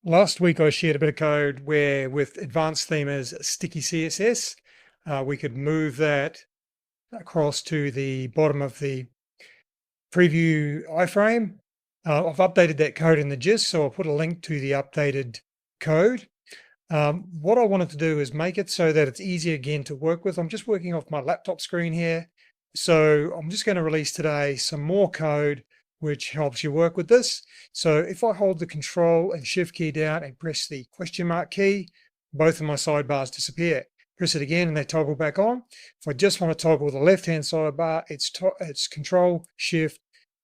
Last week I shared a bit of code where with Advanced Themer's Sticky CSS, we could move that across to the bottom of the preview iframe. I've updated that code in the gist, so I'll put a link to the updated code. What I wanted to do is make it so that it's easy again to work with. I'm just working off my laptop screen here. So I'm just going to release today some more code which helps you work with this. So if I hold the Control and Shift key down and press the question mark key, both of my sidebars disappear. Press it again and they toggle back on. If I just want to toggle the left-hand sidebar, it's Control, Shift,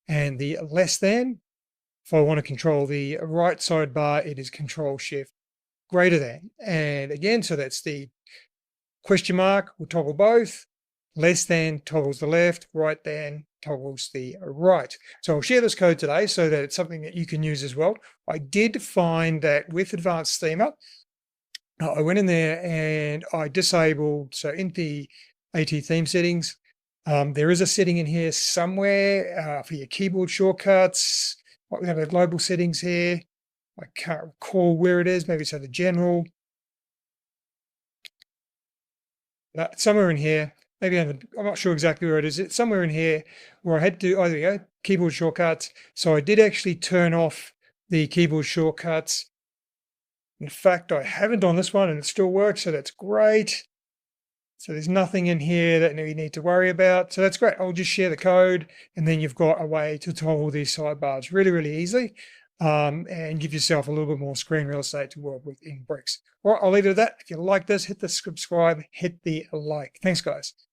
and the less than. If I want to control the right sidebar, it is Control, Shift, greater than. And again, so that's the question mark will toggle both. Less than toggles the left, right than toggles the right. So I'll share this code today so that it's something that you can use as well. I did find that with Advanced Themer, I went in there and I disabled, so in the AT theme settings, there is a setting in here somewhere for your keyboard shortcuts. We have the global settings here. I can't recall where it is. Maybe it's under general. Somewhere in here. Maybe I'm not sure exactly where it is. It's somewhere in here where I had to, oh, there we go, keyboard shortcuts. So I did actually turn off the keyboard shortcuts. In fact, I haven't on this one and it still works, so that's great. So there's nothing in here that you need to worry about. So that's great. I'll just share the code and then you've got a way to toggle these sidebars really, really easy and give yourself a little bit more screen real estate to work with in Bricks. All right, I'll leave it at that. If you like this, hit the subscribe, hit the like. Thanks, guys.